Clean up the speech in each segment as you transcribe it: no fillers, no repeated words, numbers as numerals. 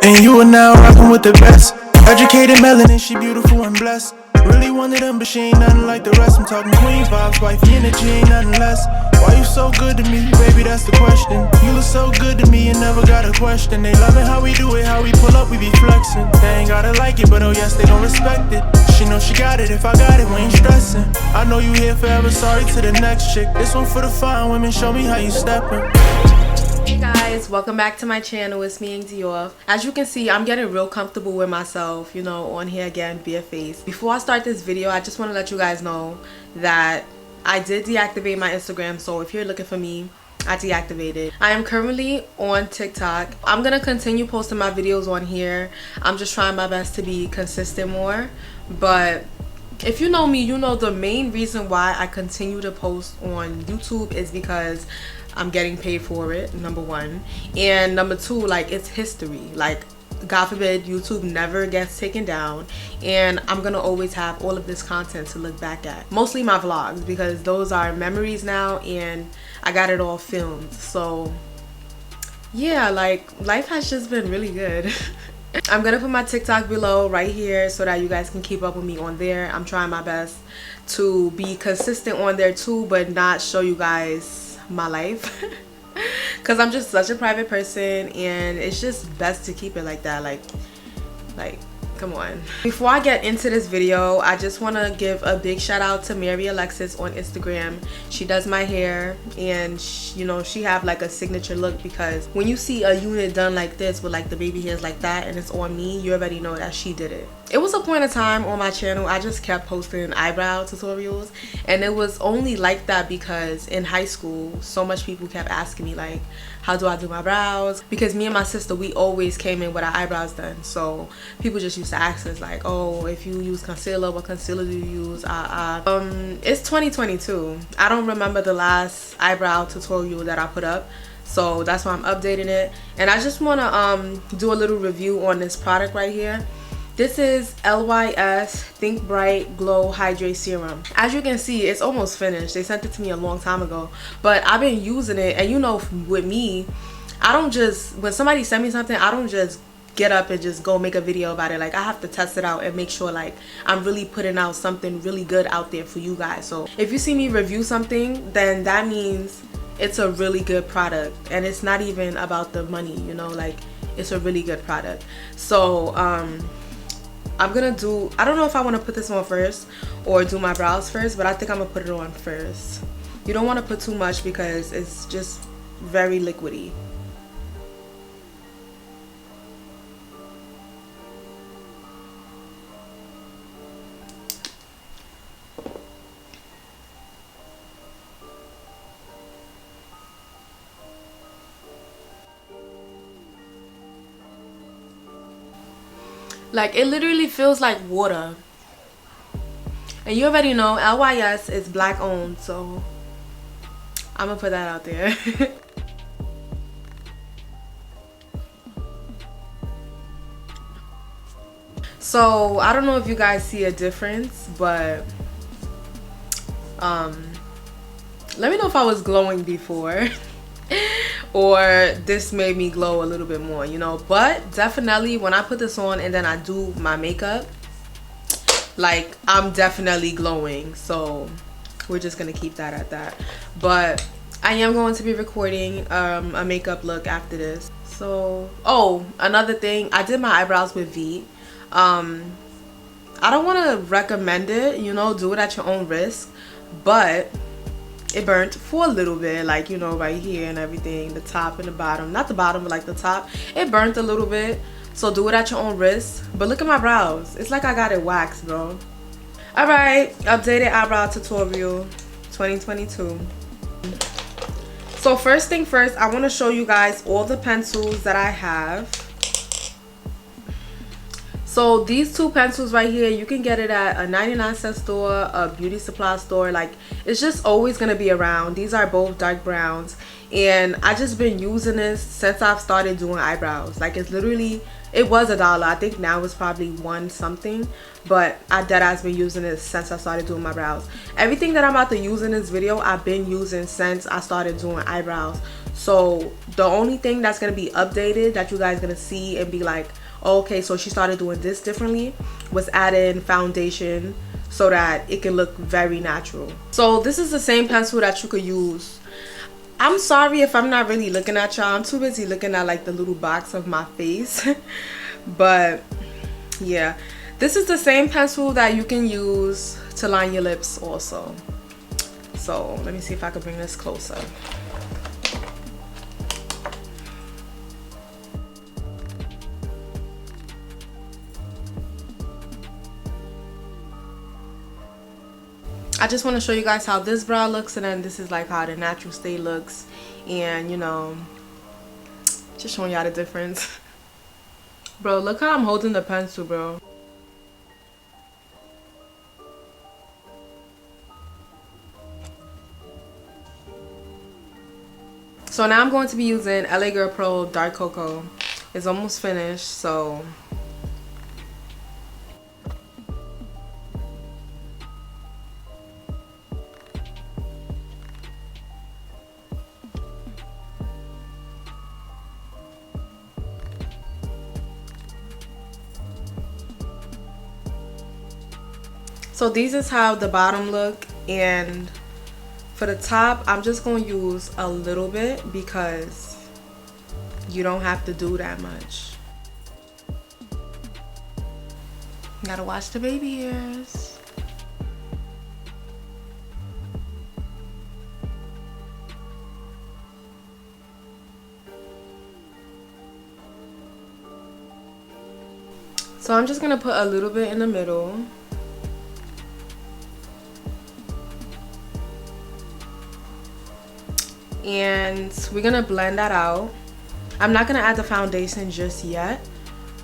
And you are now rocking with the best. Educated melanin, she beautiful and blessed. Really one of them, but she ain't nothing like the rest. I'm talking queen vibes, wifey energy, ain't nothing less. Why you so good to me, baby, that's the question. You look so good to me, you never got a question. They loving how we do it, how we pull up, we be flexing. They ain't gotta like it, but oh yes, they gon' respect it. She know she got it, if I got it, we ain't stressing. I know you here forever, sorry to the next chick. This one for the fine women, show me how you steppin'. Hey guys, welcome back to my channel. It's me and Dior. As you can see, I'm getting real comfortable with myself, you know, on here again via face. Before I start this video, I just want to let you guys know that I did deactivate my Instagram, so if you're looking for me, I deactivated. I am currently on TikTok. I'm gonna continue posting my videos on here. I'm just trying my best to be consistent more, but if you know me, you know the main reason why I continue to post on YouTube is because I'm getting paid for it, number one, and number two, like, it's history. Like, God forbid YouTube never gets taken down, and I'm gonna always have all of this content to look back at, mostly my vlogs, because those are memories now and I got it all filmed. So yeah, like, life has just been really good. I'm gonna put my TikTok below right here so that you guys can keep up with me on there. I'm trying my best to be consistent on there too, but not show you guys my life because I'm just such a private person, and it's just best to keep it like that. Like come on. Before I get into this video, I just want to give a big shout out to Mary Alexis on Instagram. She does my hair, and you know, she have like a signature look, because when you see a unit done like this with like the baby hairs like that and it's on me, you already know that she did it. It was a point of time on my channel I just kept posting eyebrow tutorials, and it was only like that because in high school so much people kept asking me like, how do I do my brows? Because me and my sister, we always came in with our eyebrows done, so people just used to ask us like, oh, if you use concealer, what concealer do you use? It's 2022. I don't remember the last eyebrow tutorial that I put up, so that's why I'm updating it. And I just want to do a little review on this product right here. This is LYS Think Bright Glow Hydrate Serum. As you can see, it's almost finished. They sent it to me a long time ago, but I've been using it. And you know, with me, I don't just, when somebody send me something, I don't just get up and just go make a video about it. Like, I have to test it out and make sure like I'm really putting out something really good out there for you guys. So if you see me review something, then that means it's a really good product, and it's not even about the money, you know, like, it's a really good product. So I'm gonna do, I don't know if I want to put this on first or do my brows first, but I think I'm gonna put it on first. You don't want to put too much because it's just very liquidy. Like, it literally feels like water. And you already know LYS is black owned, so I'm gonna put that out there. So I don't know if you guys see a difference, but let me know if I was glowing before or this made me glow a little bit more, you know. But definitely when I put this on and then I do my makeup, like, I'm definitely glowing. So we're just gonna keep that at that. But I am going to be recording a makeup look after this. So, oh, another thing, I did my eyebrows with V. I don't want to recommend it, you know, do it at your own risk, but it burnt for a little bit, like, you know, right here and everything, the top and the bottom, not the bottom but like the top, it burnt a little bit. So do it at your own risk. But look at my brows, it's like I got it waxed, bro. All right, updated eyebrow tutorial 2022. So first thing first, I want to show you guys all the pencils that I have. So these two pencils right here, you can get it at a 99-cent store, a beauty supply store. Like, it's just always going to be around. These are both dark browns, and I just been using this since I've started doing eyebrows. Like, it's literally, it was $1. I think now it's probably one something, but I deadass been using it since I started doing my brows. Everything that I'm about to use in this video, I've been using since I started doing eyebrows. So the only thing that's gonna be updated that you guys gonna see and be like, oh, okay, so she started doing this differently, was adding foundation so that it can look very natural. So this is the same pencil that you could use. I'm sorry if I'm not really looking at y'all. I'm too busy looking at like the little box of my face. But yeah, this is the same pencil that you can use to line your lips also. So let me see if I can bring this closer. I just want to show you guys how this brow looks, and then this is like how the natural state looks, and you know, just showing y'all the difference. Bro, look how I'm holding the pencil, bro. So now I'm going to be using LA Girl Pro Dark Cocoa. It's almost finished, so these is how the bottom look, and for the top I'm just going to use a little bit because you don't have to do that much. Gotta watch the baby hairs. So I'm just gonna put a little bit in the middle. And we're gonna blend that out. I'm not gonna add the foundation just yet.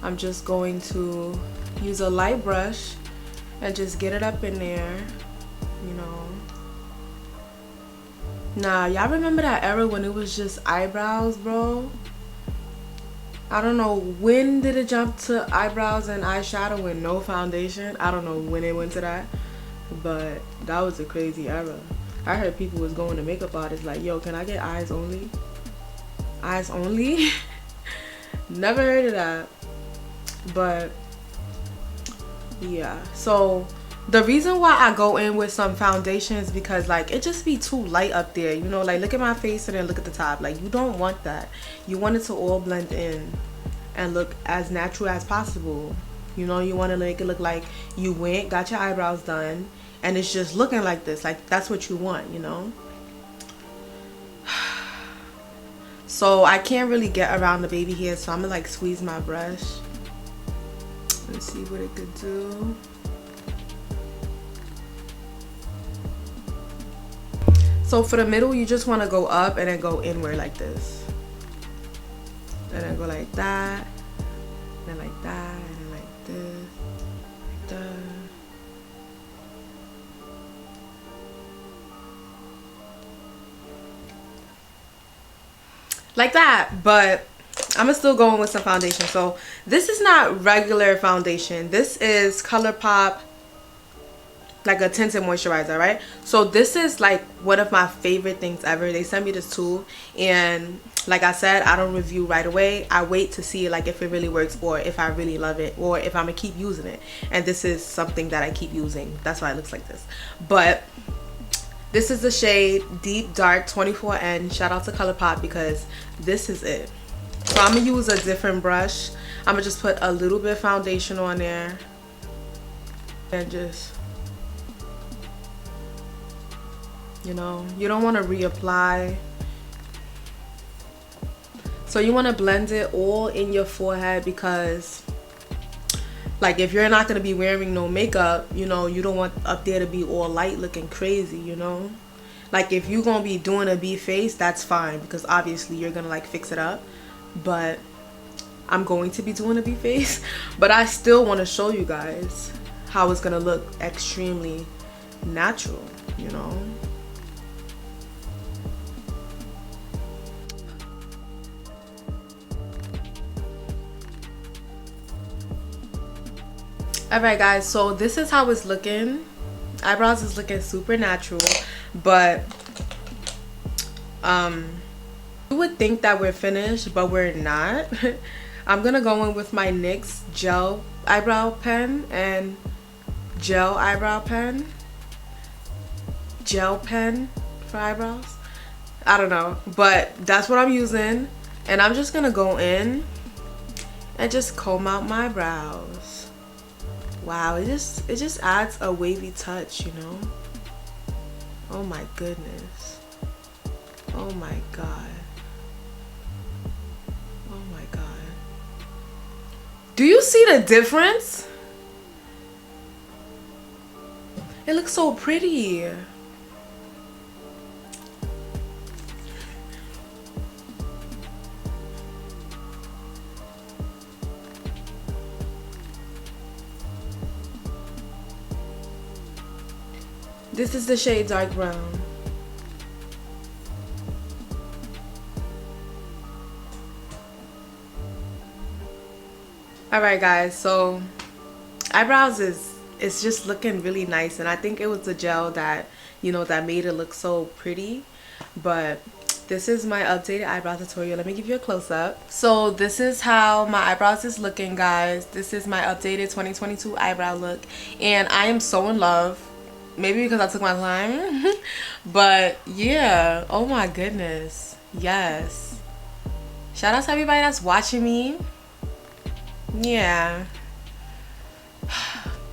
I'm just going to use a light brush and just get it up in there, you know. Nah, y'all remember that era when it was just eyebrows, bro? I don't know when did it jump to eyebrows and eyeshadow with no foundation. I don't know when it went to that, but that was a crazy era. I heard people was going to makeup artists like, yo, can I get eyes only? Eyes only? Never heard of that. But yeah, so the reason why I go in with some foundation is because like it just be too light up there, you know, like look at my face and then look at the top. Like you don't want that. You want it to all blend in and look as natural as possible. You know, you want to make it look like you went, got your eyebrows done, and it's just looking like this. Like that's what you want, you know. So I can't really get around the baby hair, so I'm gonna like squeeze my brush and see what it could do. So for the middle, you just want to go up and then go inward like this, and then go like that, and then like that, and then like this, like that. Like that. But I'm still going with some foundation. So this is not regular foundation. This is ColourPop, like a tinted moisturizer, right? So this is like one of my favorite things ever. They sent me this tool, and like I said, I don't review right away. I wait to see like if it really works, or if I really love it, or if I'm gonna keep using it. And this is something that I keep using. That's why it looks like this. But this is the shade Deep Dark 24N. Shout out to ColourPop because this is it. So I'm gonna use a different brush. I'm gonna just put a little bit of foundation on there and just, you know, you don't want to reapply. So you want to blend it all in your forehead, because like if you're not going to be wearing no makeup, you know, you don't want up there to be all light looking crazy, you know. Like if you're going to be doing a B face, that's fine, because obviously you're going to like fix it up. But I'm going to be doing a B face, but I still want to show you guys how it's going to look extremely natural, you know. Alright guys, so this is how it's looking. Eyebrows is looking super natural, but you would think that we're finished, but we're not. I'm gonna go in with my NYX gel eyebrow pen and gel eyebrow pen. Gel pen for eyebrows. I don't know, but that's what I'm using. And I'm just gonna go in and just comb out my brows. Wow, it just adds a wavy touch, you know? Oh my goodness. Oh my god. Oh my god. Do you see the difference? It looks so pretty. This is the shade dark brown. Alright guys, so eyebrows it's just looking really nice, and I think it was the gel that, you know, that made it look so pretty. But this is my updated eyebrow tutorial. Let me give you a close-up. So this is how my eyebrows is looking, guys. This is my updated 2022 eyebrow look, and I am so in love. Maybe because I took my time. But yeah, oh my goodness, yes. Shout out to everybody that's watching me. Yeah,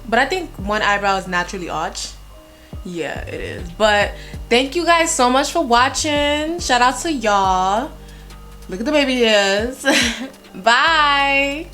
but I think one eyebrow is naturally arched. Yeah, it is. But thank you guys so much for watching. Shout out to y'all. Look at the baby ears. Bye.